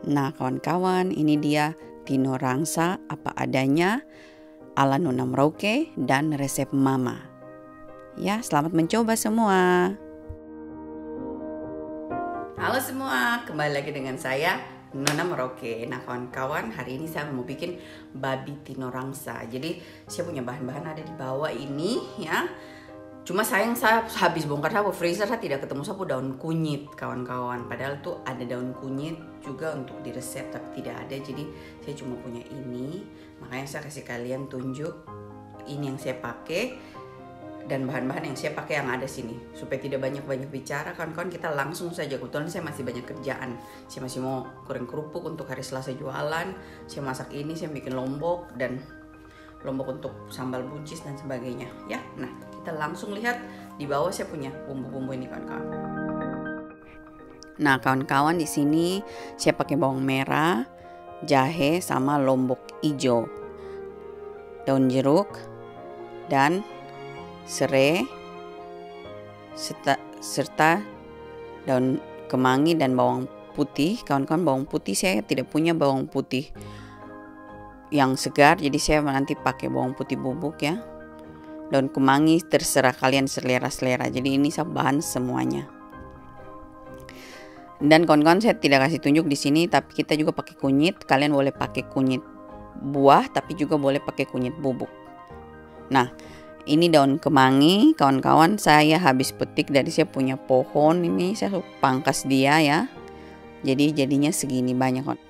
Nah kawan-kawan, ini dia tino rangsa apa adanya ala Nona Merauke dan resep mama. Ya, selamat mencoba semua. Halo semua, kembali lagi dengan saya Nona Merauke. Nah kawan-kawan, hari ini saya mau bikin babi tino rangsa. Jadi saya punya bahan-bahan ada di bawah ini ya. Cuma sayang saya habis bongkar sapu freezer, saya tidak ketemu sapu daun kunyit kawan-kawan. Padahal tuh ada daun kunyit juga untuk di resep, tapi tidak ada. Jadi saya cuma punya ini. Makanya saya kasih kalian tunjuk ini yang saya pakai dan bahan-bahan yang saya pakai yang ada sini. Supaya tidak banyak-banyak bicara kawan-kawan, kita langsung saja. Kebetulan saya masih banyak kerjaan. Saya masih mau goreng kerupuk untuk hari Selasa jualan. Saya masak ini, saya bikin lombok dan lombok untuk sambal buncis dan sebagainya ya. Nah kita langsung lihat di bawah saya punya bumbu-bumbu ini kawan-kawan. Nah kawan-kawan, di sini saya pakai bawang merah, jahe sama lombok hijau, daun jeruk dan serai serta daun kemangi dan bawang putih. Kawan-kawan, bawang putih saya tidak punya bawang putih yang segar, jadi saya nanti pakai bawang putih bubuk ya. Daun kemangi terserah kalian selera-selera. Jadi ini saya bahan semuanya. Dan kawan-kawan, saya tidak kasih tunjuk di sini, tapi kita juga pakai kunyit. Kalian boleh pakai kunyit buah, tapi juga boleh pakai kunyit bubuk. Nah, ini daun kemangi kawan-kawan, saya habis petik dari saya punya pohon ini, saya pangkas dia ya. Jadi jadinya segini banyak kawan.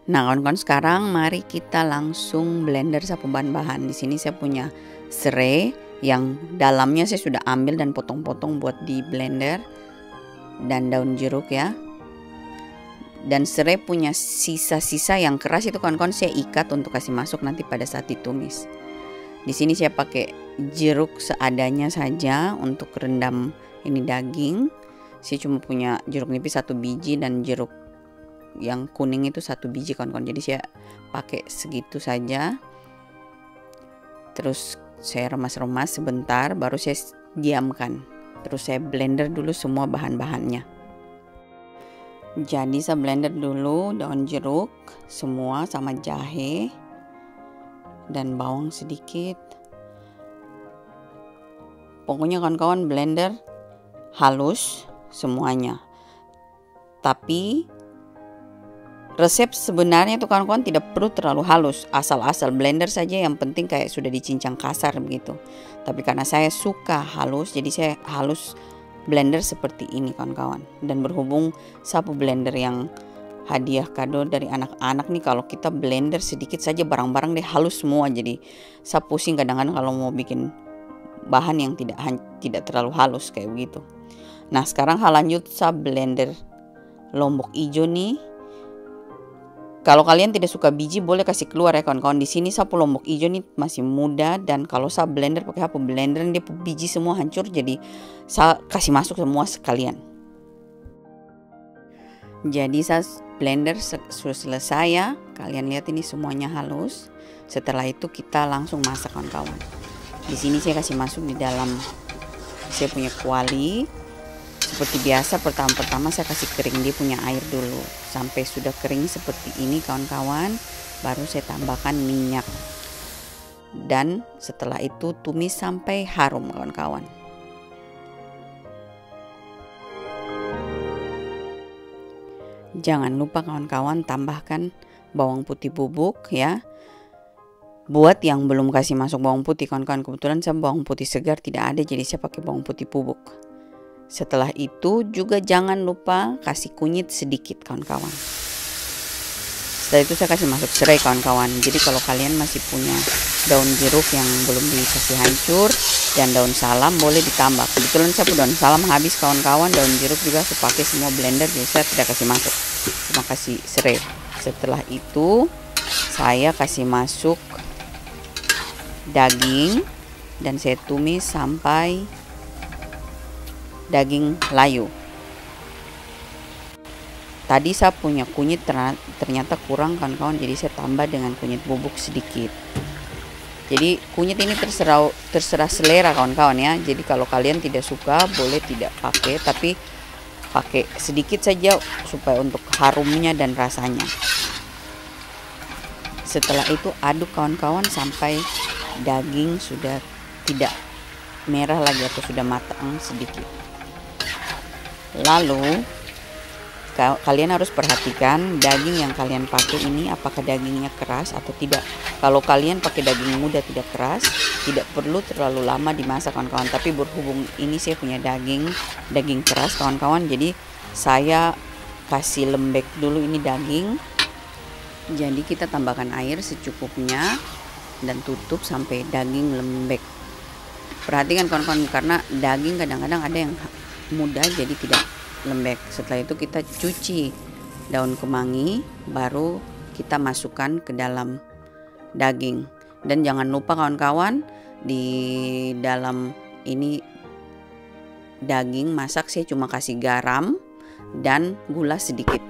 Nah kawan-kawan, sekarang mari kita langsung blender sapu bahan-bahan. Di sini saya punya serai yang dalamnya saya sudah ambil dan potong-potong buat di blender, dan daun jeruk ya. Dan serai punya sisa-sisa yang keras itu kawan-kawan saya ikat untuk kasih masuk nanti pada saat ditumis. Di sini saya pakai jeruk seadanya saja untuk rendam ini daging. Saya cuma punya jeruk nipis 1 biji dan jeruk yang kuning itu 1 biji kawan-kawan. Jadi saya pakai segitu saja. Terus saya remas-remas sebentar, baru saya diamkan. Terus saya blender dulu semua bahan-bahannya. Jadi saya blender dulu daun jeruk semua sama jahe dan bawang sedikit. Pokoknya kawan-kawan blender halus semuanya. Tapi resep sebenarnya itu kawan-kawan tidak perlu terlalu halus, asal-asal blender saja, yang penting kayak sudah dicincang kasar begitu. Tapi karena saya suka halus, jadi saya halus blender seperti ini kawan-kawan. Dan berhubung sapu blender yang hadiah kado dari anak-anak nih, kalau kita blender sedikit saja barang-barang deh halus semua. Jadi saya pusing kadang-kadang kalau mau bikin bahan yang tidak terlalu halus kayak begitu. Nah sekarang lanjut saya blender lombok hijau nih. Kalau kalian tidak suka biji boleh kasih keluar ya kawan-kawan. Di sini sapu lombok hijau nih masih muda, dan kalau saya blender pakai sapu blender dia biji semua hancur, jadi saya kasih masuk semua sekalian. Jadi saya blender sudah selesai ya. Kalian lihat ini semuanya halus. Setelah itu kita langsung masak kawan-kawan. Di sini saya kasih masuk di dalam saya punya kuali. Seperti biasa pertama-tama saya kasih kering dia punya air dulu. Sampai sudah kering seperti ini kawan-kawan, baru saya tambahkan minyak. Dan setelah itu tumis sampai harum kawan-kawan. Jangan lupa kawan-kawan tambahkan bawang putih bubuk ya. Buat yang belum kasih masuk bawang putih kawan-kawan, kebetulan saya bawang putih segar tidak ada, jadi saya pakai bawang putih bubuk. Setelah itu juga jangan lupa kasih kunyit sedikit kawan-kawan. Setelah itu saya kasih masuk serai kawan-kawan. Jadi kalau kalian masih punya daun jeruk yang belum dikasih hancur dan daun salam boleh ditambah. Kebetulan saya daun salam habis kawan-kawan, daun jeruk juga saya pakai semua blender, jadi saya tidak kasih masuk. Cuma kasih serai. Setelah itu saya kasih masuk daging dan saya tumis sampai daging layu. Tadi saya punya kunyit ternyata kurang kawan-kawan, jadi saya tambah dengan kunyit bubuk sedikit. Jadi kunyit ini terserah selera kawan-kawan ya. Jadi kalau kalian tidak suka boleh tidak pakai, tapi pakai sedikit saja supaya untuk harumnya dan rasanya. Setelah itu aduk kawan-kawan sampai daging sudah tidak merah lagi atau sudah matang sedikit. Lalu kalian harus perhatikan daging yang kalian pakai ini apakah dagingnya keras atau tidak. Kalau kalian pakai daging muda tidak keras, tidak perlu terlalu lama dimasak kawan-kawan. Tapi berhubung ini saya punya daging keras kawan-kawan, jadi saya kasih lembek dulu ini daging. Jadi kita tambahkan air secukupnya dan tutup sampai daging lembek. Perhatikan kawan-kawan, karena daging kadang-kadang ada yang muda jadi tidak lembek. Setelah itu kita cuci daun kemangi, baru kita masukkan ke dalam daging. Dan jangan lupa kawan-kawan, di dalam ini daging masak saya cuma kasih garam dan gula sedikit,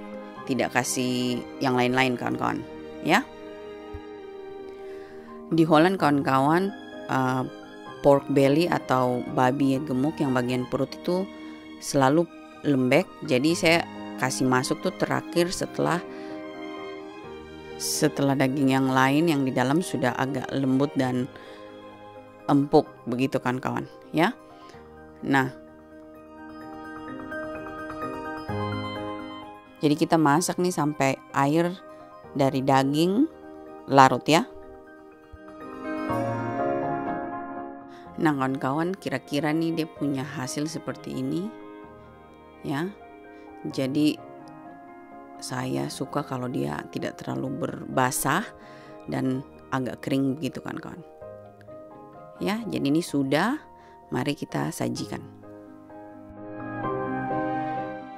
tidak kasih yang lain-lain kawan-kawan ya. Di Holland kawan-kawan, pork belly atau babi gemuk yang bagian perut itu selalu lembek, jadi saya kasih masuk tuh terakhir setelah daging yang lain yang di dalam sudah agak lembut dan empuk begitu kan kawan ya. Nah, jadi kita masak nih sampai air dari daging larut ya. Nah kawan-kawan, kira-kira nih dia punya hasil seperti ini ya. Jadi saya suka kalau dia tidak terlalu berbasah dan agak kering begitu kan kawan ya. Jadi ini sudah, mari kita sajikan.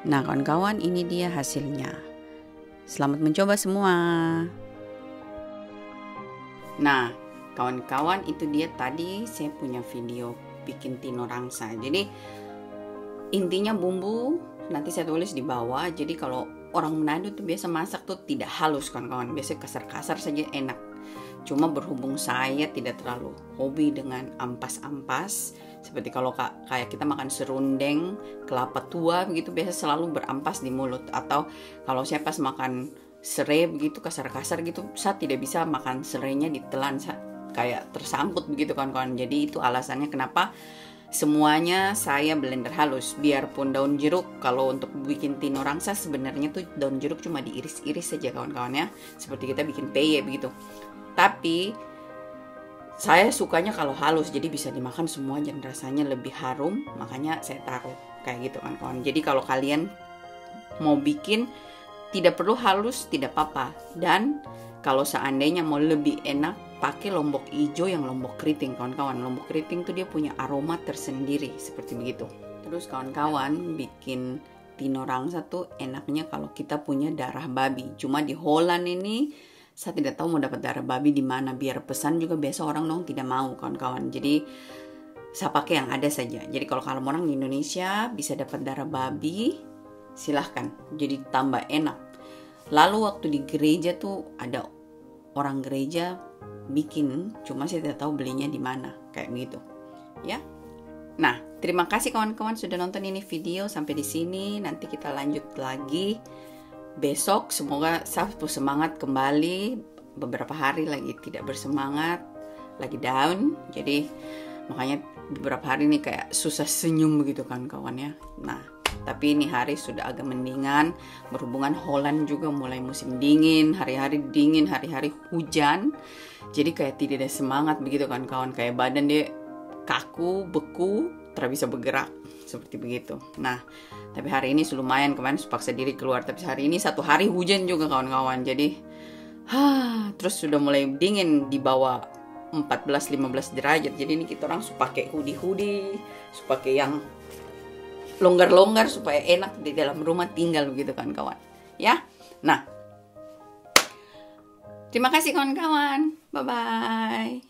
Nah kawan-kawan, ini dia hasilnya. Selamat mencoba semua. Nah kawan-kawan, itu dia tadi saya punya video bikin tino rangsa. Jadi intinya bumbu nanti saya tulis di bawah. Jadi kalau orang Manado tuh biasa masak tuh tidak halus kawan-kawan, biasa kasar-kasar saja enak. Cuma berhubung saya tidak terlalu hobi dengan ampas-ampas, seperti kalau kayak kita makan serundeng, kelapa tua begitu biasa selalu berampas di mulut. Atau kalau saya pas makan serai begitu kasar-kasar gitu, saya tidak bisa makan serainya ditelan, kayak tersangkut begitu kawan-kawan. Jadi itu alasannya kenapa semuanya saya blender halus. Biarpun daun jeruk, kalau untuk bikin tino rangsa sebenarnya tuh daun jeruk cuma diiris-iris saja kawan-kawan ya, seperti kita bikin peye begitu. Tapi saya sukanya kalau halus, jadi bisa dimakan semua dan rasanya lebih harum, makanya saya taruh kayak gitu kawan-kawan. Jadi kalau kalian mau bikin tidak perlu halus tidak apa-apa. Dan kalau seandainya mau lebih enak, pakai lombok hijau yang lombok keriting kawan-kawan. Lombok keriting tuh dia punya aroma tersendiri seperti begitu. Terus kawan-kawan, bikin tino rangsa tuh enaknya kalau kita punya darah babi. Cuma di Holland ini saya tidak tahu mau dapat darah babi di mana. Biar pesan juga biasa orang dong tidak mau kawan-kawan. Jadi saya pakai yang ada saja. Jadi kalau orang di Indonesia bisa dapat darah babi, silahkan. Jadi tambah enak. Lalu waktu di gereja tuh ada orang gereja bikin, cuma saya tidak tahu belinya di mana kayak gitu ya. Nah terima kasih kawan-kawan sudah nonton ini video sampai di sini. Nanti kita lanjut lagi besok. Semoga saya semangat kembali. Beberapa hari lagi tidak bersemangat, lagi down, jadi makanya beberapa hari ini kayak susah senyum begitu kan kawan ya. Nah tapi ini hari sudah agak mendingan, berhubungan Holland juga mulai musim dingin, hari-hari dingin, hari-hari hujan. Jadi kayak tidak ada semangat begitu kan kawan, kayak badan dia kaku, beku, tidak bisa bergerak seperti begitu. Nah tapi hari ini lumayan, kemarin paksa diri keluar, tapi hari ini satu hari hujan juga kawan-kawan. Jadi terus sudah mulai dingin di bawah 14-15 derajat. Jadi ini kita orang pakai hoodie, pakai yang longgar-longgar supaya enak di dalam rumah tinggal begitu kan kawan ya. Nah terima kasih kawan-kawan, bye bye.